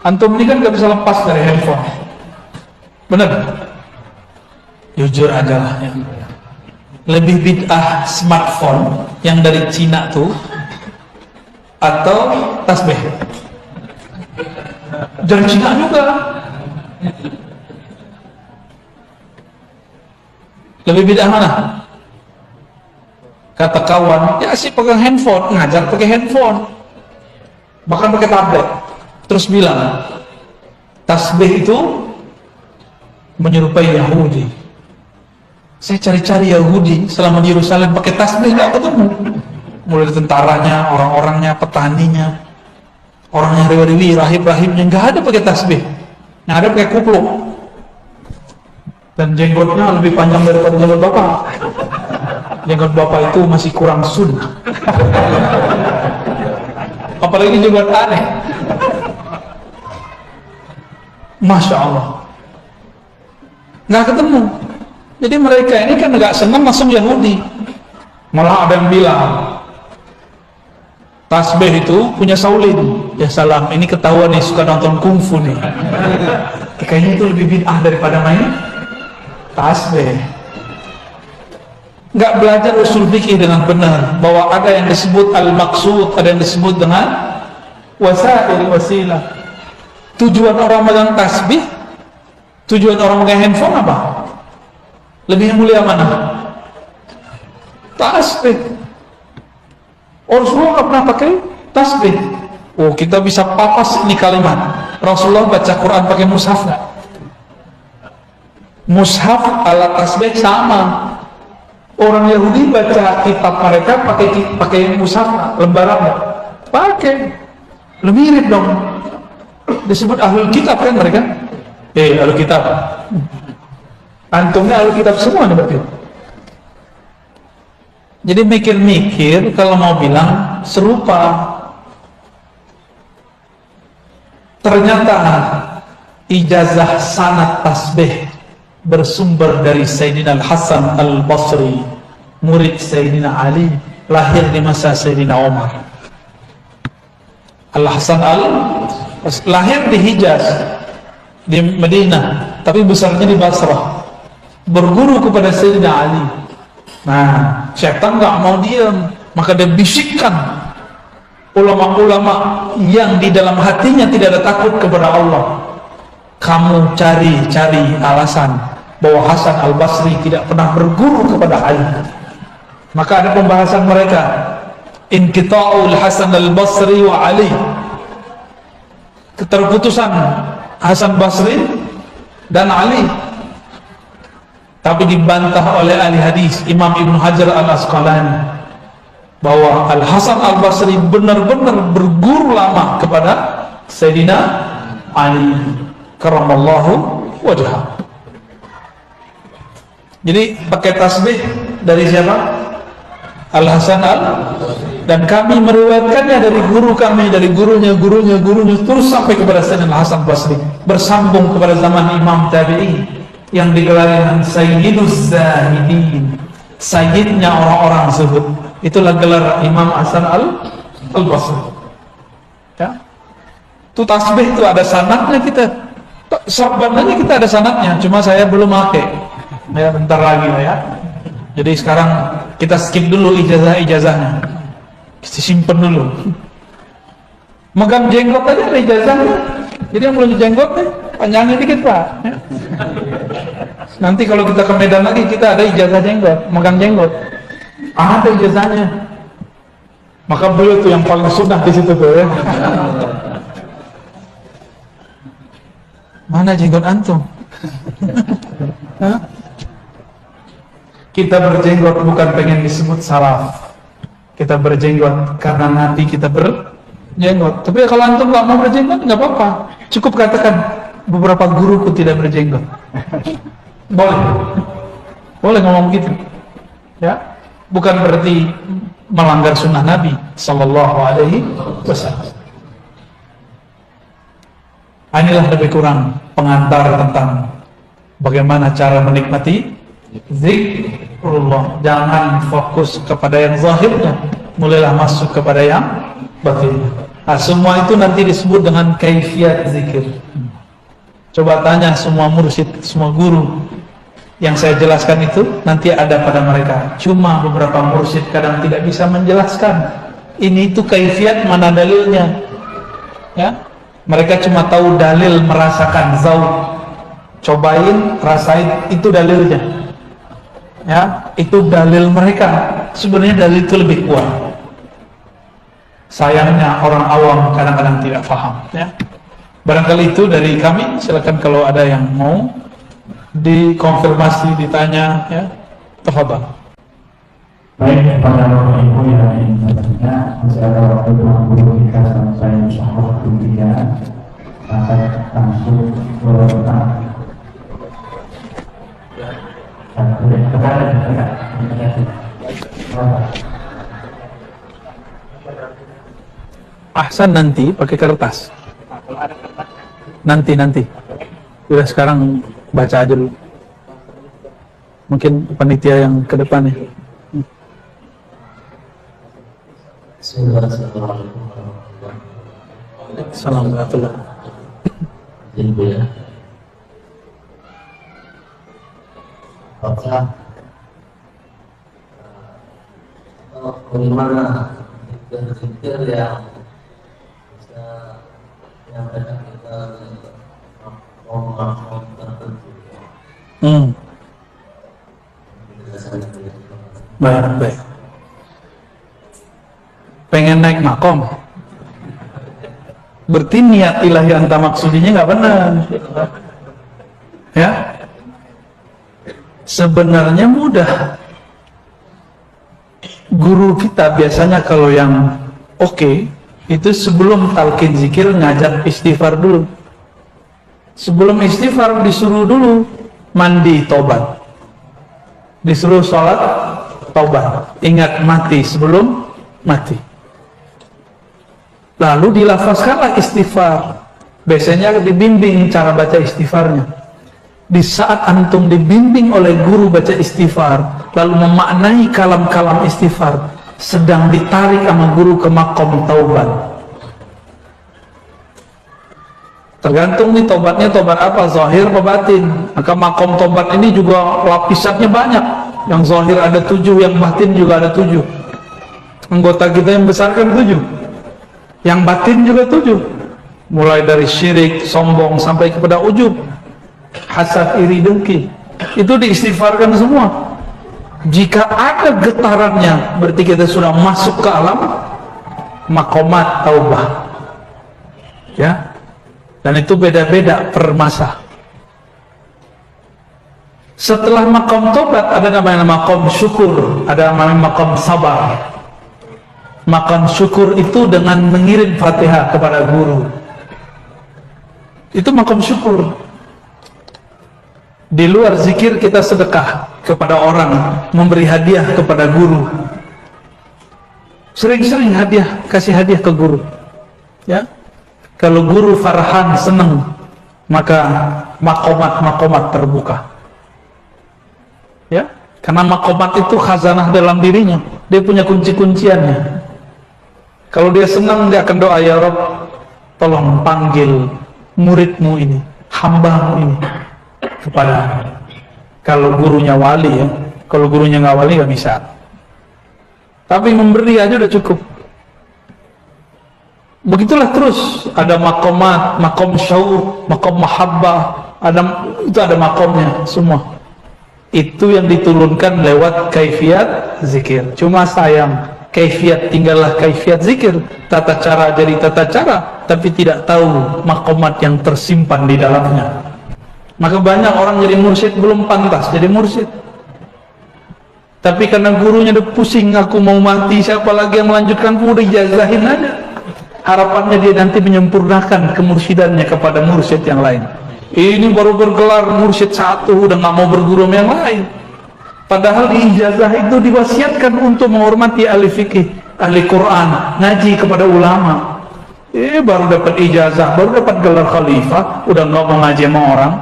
Antum ini kan gak bisa lepas dari handphone. Bener? Jujur aja lah ya. Lebih bid'ah smartphone yang dari Cina tuh atau tasbih? Dari Cina juga. Lebih bid'ah mana? Kata kawan, ya sih pegang handphone, ngajar pakai handphone, bahkan pakai tablet. Terus bilang, tasbih itu menyerupai Yahudi. Saya cari-cari Yahudi selama di Yerusalem pakai tasbih, nggak ketemu. Mulai dari tentaranya, orang-orangnya, petaninya, orangnya riwi-riwi, rahib-rahibnya, nggak ada pakai tasbih, yang ada pakai kupluk. Dan jenggotnya lebih panjang daripada jenggot bapak. Jenggot bapak itu masih kurang sunnah. Apalagi jenggot aneh. Masya Allah, nggak ketemu. Jadi mereka ini kan nggak senang langsung Yahudi. Malah ada yang bilang tasbih itu punya Saulin. Ya salam, ini ketahuan nih suka nonton kungfu nih. Kayaknya itu lebih bid'ah daripada main tasbih. Nggak belajar usul fikih dengan benar, bahwa ada yang disebut al-maqsud, ada yang disebut dengan wasail, wasilah. Tujuan orang megang tasbih, tujuan orang megang handphone apa? Lebih mulia mana? Tasbih. Rasulullah nggak pernah pakai tasbih. Oh, kita bisa papas ini kalimat. Rasulullah baca Quran pakai mushaf nggak? Mushaf alat tasbih sama. Orang Yahudi baca kitab mereka pakai mushaf lembaran nggak? Pakai. Lu mirip dong. Disebut ahlul kitab kan mereka? Ahlul kitab. Antumnya ahlul kitab semua nih berarti. Jadi mikir-mikir kalau mau bilang serupa. Ternyata ijazah sanad tasbih bersumber dari Sayyidina Al-Hasan Al-Basri, murid Sayyidina Ali, lahir di masa Sayyidina Umar. Al-Hasan lahir di Hijaz, di Madinah, tapi besarnya di Basrah. Berguru kepada Sayyidina Ali. Nah, syaitan nggak mau diam, maka dia bisikkan ulama-ulama yang di dalam hatinya tidak ada takut kepada Allah. Kamu cari alasan bahwa Hasan Al-Basri tidak pernah berguru kepada Ali. Maka ada pembahasan mereka, inqita'ul Hasan Al-Basri wa Ali, keterputusan Hasan Basri dan Ali. Tapi dibantah oleh ahli hadis Imam Ibn Hajar Al-Asqalani bahwa Al-Hasan Al-Basri benar-benar berguru lama kepada Sayyidina Ali karramallahu wajhah. Jadi pakai tasbih dari siapa? Al-Hasan dan kami meriwayatkannya dari guru kami, dari gurunya terus sampai kepada Sayyidina Hasan Basri, bersambung kepada zaman Imam Tabi'i yang digelar dengan Sayyiduz Zahidin, sayyidnya orang-orang zuhud. Itulah gelar Imam Hasan Al-Basri. Ya. Itu tasbih itu ada sanadnya kita. Sebenarnya kita ada sanadnya, cuma saya belum pakai. Ya, bentar lagi ya. Jadi sekarang kita skip dulu ijazahnya. Kita simpen dulu. Megang jenggot aja ada ijazahnya. Jadi yang belum jenggot nih, panjangnya dikit Pak. Ya. Nanti kalau kita ke Medan lagi kita ada ijazah jenggot, megang jenggot. Ada ijazahnya. Maka beliau tuh yang paling sunnah di situ tuh ya. Mana jenggot antum? Kita berjenggot bukan pengen disebut salaf. Kita berjenggot karena nanti kita berjenggot. Tapi kalau antum nggak mau berjenggot nggak apa-apa. Cukup katakan beberapa guruku tidak berjenggot. Boleh ngomong gitu. Ya. Bukan berarti melanggar sunnah Nabi Sallallahu Alaihi Wasallam. Inilah lebih kurang pengantar tentang bagaimana cara menikmati zikrullah. Jangan fokus kepada yang zahirnya, mulailah masuk kepada yang batinnya. Nah, semua itu nanti disebut dengan kaifiyat zikir. Coba tanya semua mursyid, semua guru. Yang saya jelaskan itu nanti ada pada mereka. Cuma beberapa mursyid kadang tidak bisa menjelaskan. Ini itu kaifiat, mana dalilnya? Ya, mereka cuma tahu dalil, merasakan zauq. Cobain, rasain, itu dalilnya. Ya, itu dalil mereka. Sebenarnya dalil itu lebih kuat. Sayangnya orang awam kadang-kadang tidak paham. Ya, barangkali itu dari kami. Silakan kalau ada yang mau dikonfirmasi, ditanya, ya, tafadhal. Baik, pada Bapak Ibu yang ingin bertanya, masih ada waktu 20 kita sampai waktu 3, maka langsung bertanya. Ahsan, nanti pakai kertas. Nanti. Udah sekarang baca aja dulu. Mungkin panitia yang ke depan nih. Assalamualaikum warahmatullahi wabarakatuh. Assalamualaikum. Izin Bu ya. Apakah bagaimana berpikir yang bisa menyampaikan kita makom tertentu? Baik. Pengen naik makom? Berarti niat ilahi anta maksudnya nggak benar. Ya, sebenarnya mudah. Guru kita biasanya kalau yang oke, itu sebelum talqin zikir ngajak istighfar dulu. Sebelum istighfar disuruh dulu mandi tobat, disuruh sholat tobat, ingat mati sebelum mati, lalu dilafazkanlah istighfar. Biasanya dibimbing cara baca istighfarnya. Di saat antum dibimbing oleh guru baca istighfar, lalu memaknai kalam-kalam istighfar, sedang ditarik sama guru ke makom taubat. Tergantung nih tobatnya tobat apa, zahir apa batin. Maka makom tobat ini juga lapisannya banyak. Yang zahir ada 7, yang batin juga ada 7. Anggota kita yang besar kan 7, yang batin juga 7. Mulai dari syirik, sombong, sampai kepada ujub, hasad, iri, dengki, itu diistighfarkan semua. Jika ada getarannya, berarti kita sudah masuk ke alam makomat taubah. Ya, dan itu beda-beda per masa. Setelah makom tobat ada namanya makom syukur, ada namanya makom sabar. Makom syukur itu dengan mengirim Fatihah kepada guru, itu makom syukur. Di luar zikir kita sedekah kepada orang, memberi hadiah kepada guru. Sering-sering hadiah, kasih hadiah ke guru. Ya, kalau guru farhan, senang, maka makomat-makomat terbuka. Ya, karena makomat itu khazanah dalam dirinya, dia punya kunci-kunciannya. Kalau dia senang, dia akan doa, ya Rabb, tolong panggil muridmu ini, hambamu ini kepada. Kalau gurunya wali ya, kalau gurunya nggak wali nggak bisa. Tapi memberi aja udah cukup. Begitulah terus, ada makomat, makom syauq, makom mahabbah, itu ada makomnya semua. Itu yang diturunkan lewat kaifiat zikir. Cuma sayang, kaifiat tinggallah kaifiat zikir, tata cara jadi tata cara, tapi tidak tahu makomat yang tersimpan di dalamnya. Maka banyak orang jadi mursyid belum pantas jadi mursyid. Tapi karena gurunya udah pusing, aku mau mati, siapa lagi yang melanjutkan, udah ijazahin aja. Harapannya dia nanti menyempurnakan kemursyidannya kepada mursyid yang lain. Ini baru bergelar mursyid 1, udah nggak mau berguru sama yang lain. Padahal di ijazah itu diwasiatkan untuk menghormati ahli fikih, ahli Quran, ngaji kepada ulama. Baru dapat ijazah, baru dapat gelar khalifah, udah nggak mau ngaji sama orang.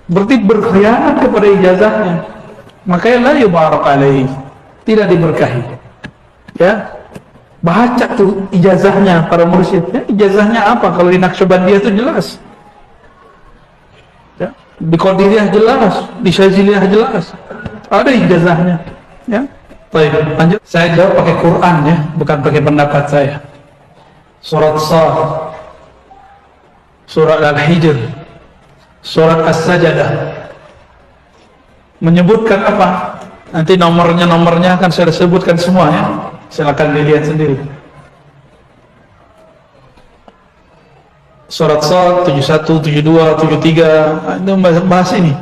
Berarti berkhianat kepada ijazahnya. Makanya la yubarak alaihi, tidak diberkahi. Ya, baca tuh ijazahnya para mursyid. Ya, ijazahnya apa? Kalau di Naqsyabandiyah itu jelas. Ya, di Qadiriyah jelas, di Syaziliyah jelas. Ada ijazahnya. Ya, baik, lanjut. Saya jawab pakai Quran ya, bukan pakai pendapat saya. Surat Shad, surat Al-Hijr, surat As-Sajdah menyebutkan apa? Nanti nomornya akan saya sebutkan semua ya. Silakan dilihat sendiri. Surat Shad 71, 72, 73 itu bahas ini.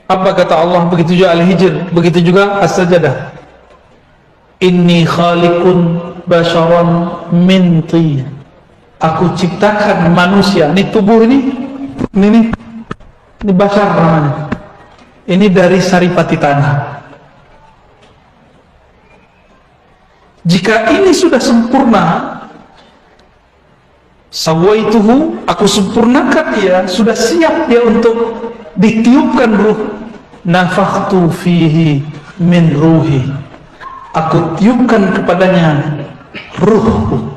Apa kata Allah? Begitu juga Al-Hijr, begitu juga As-Sajdah. Inni khaliqun basharan min tin. Aku ciptakan manusia. Ini tubuh ini bashar namanya. Ini dari saripati tanah. Jika ini sudah sempurna, sawaituhu, aku sempurnakan dia, sudah siap dia untuk ditiupkan ruh. Nafakhtu fihi min ruhi, aku tiupkan kepadanya ruhku.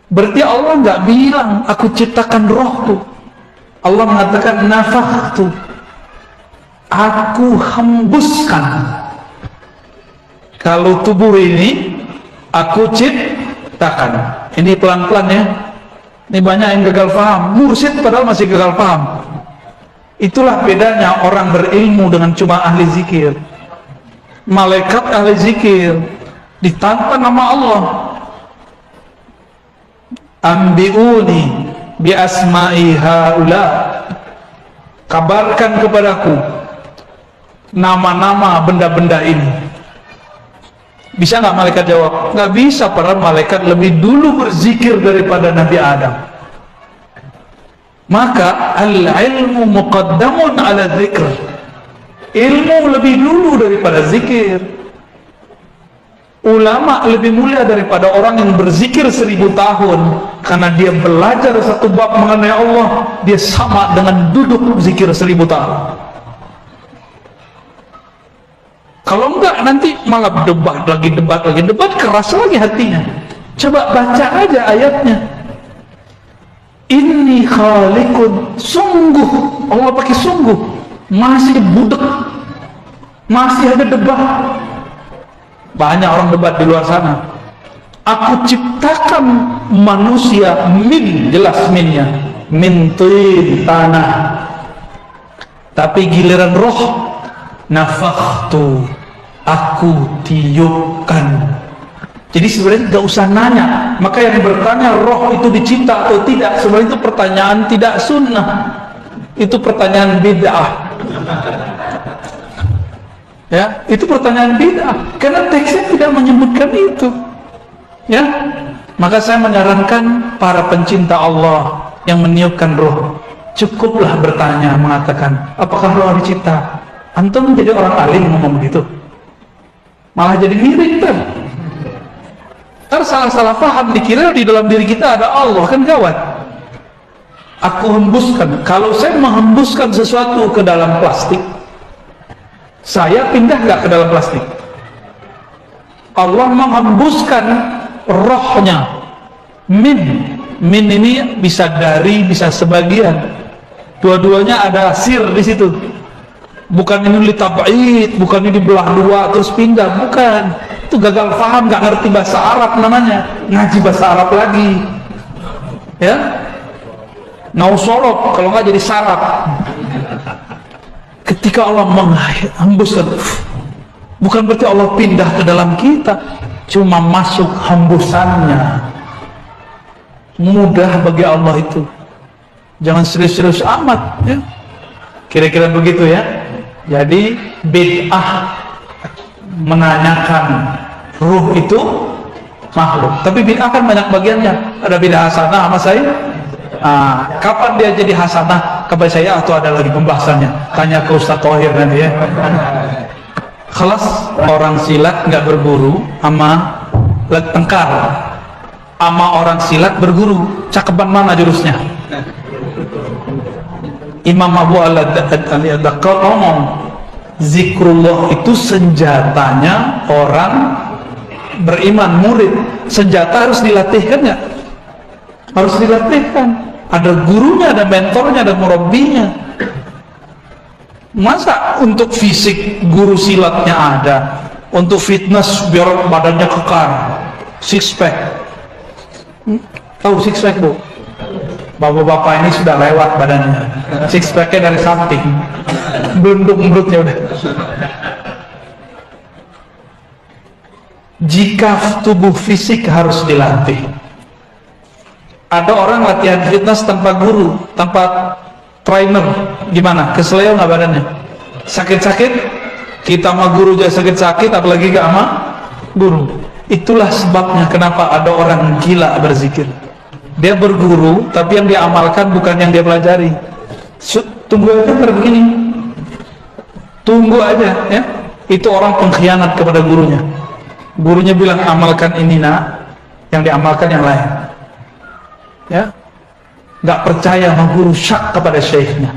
Berarti Allah nggak bilang aku ciptakan rohku. Allah mengatakan nafakhtu, aku hembuskan. Kalau tubuh ini aku ciptakan. Ini pelan-pelan ya. Ini banyak yang gagal paham. Mursyid padahal masih gagal paham. Itulah bedanya orang berilmu dengan cuma ahli zikir. Malaikat ahli zikir, ditantang nama Allah. ambiuni bi asma'i haula, kabarkan kepadaku nama-nama benda-benda ini. Bisa nggak malaikat jawab? Nggak bisa. Para malaikat lebih dulu berzikir daripada Nabi Adam. Maka al-ilmu muqaddamun ala dzikr, ilmu lebih dulu daripada zikir. Ulama lebih mulia daripada orang yang berzikir 1000 tahun, karena dia belajar satu bab mengenai Allah, dia sama dengan duduk zikir 1000 tahun. Kalau enggak nanti malah debat lagi, keras lagi hatinya. Coba baca aja ayatnya. Inni khaliqun, sungguh, Allah pakai sungguh, masih budek, masih ada debat. Banyak orang debat di luar sana. Aku ciptakan manusia min, jelas minnya, min tin, tanah. Tapi giliran roh, nafakhtu, aku tiupkan. Jadi sebenarnya nggak usah nanya. Maka yang bertanya roh itu dicipta atau tidak, sebenarnya itu pertanyaan tidak sunnah, itu pertanyaan bid'ah. Ya, itu pertanyaan bid'ah karena teksnya tidak menyebutkan itu. Ya, maka saya menyarankan para pencinta Allah yang meniupkan roh, cukuplah bertanya, mengatakan apakah roh dicipta. Antum menjadi orang alim ngomong begitu, malah jadi miring kan? Ntar salah paham, dikira di dalam diri kita ada Allah, kan gawat. Aku hembuskan, kalau saya menghembuskan sesuatu ke dalam plastik, saya pindah nggak ke dalam plastik? Allah menghembuskan rohnya. Min ini bisa dari, bisa sebagian, dua-duanya ada sir di situ. Bukan ini litab'id, bukan ini dibelah dua terus pindah, bukan. Itu gagal paham, nggak ngerti bahasa Arab namanya, ngaji bahasa Arab lagi. Ya, nausolop kalau nggak jadi sarap. Ketika Allah menghembuskan, bukan berarti Allah pindah ke dalam kita, cuma masuk hembusannya. Mudah bagi Allah itu, jangan serius-serius amat ya. Kira-kira begitu ya. Jadi bid'ah menanyakan ruh itu makhluk, tapi bid'ah kan banyak bagiannya. Ada bid'ah hasanah sama saya. Kapan dia jadi hasanah kepada saya, atau ada lagi pembahasannya? Tanya ke Ustaz Thohir nanti ya. Kelas orang silat nggak berguru sama tengkar, sama orang silat berguru, cakepan mana jurusnya? Imam Abu Al-Daqqal ngomong, zikrullah itu senjatanya orang beriman, murid. Senjata harus dilatihkan nggak? Harus dilatihkan. Ada gurunya, ada mentornya, ada murabbinya. Masa untuk fisik guru silatnya ada, untuk fitness biar badannya kekar, six pack. Tahu six pack bu? Bapak-bapak ini sudah lewat badannya, six packnya dari samping, belundung perutnya udah. Jika tubuh fisik harus dilatih. Ada orang latihan fitness tanpa guru, tanpa trainer, gimana? Keseleo nggak badannya? Sakit-sakit? Kita sama guru aja sakit-sakit, apalagi gak sama guru. Itulah sebabnya kenapa ada orang gila berzikir. Dia berguru, tapi yang dia amalkan bukan yang dia pelajari. Tunggu aja begini, tunggu aja ya. Itu orang pengkhianat kepada gurunya. Gurunya bilang amalkan ini nak, yang diamalkan yang lain. Ya, nggak percaya sama guru, syak kepada syekhnya.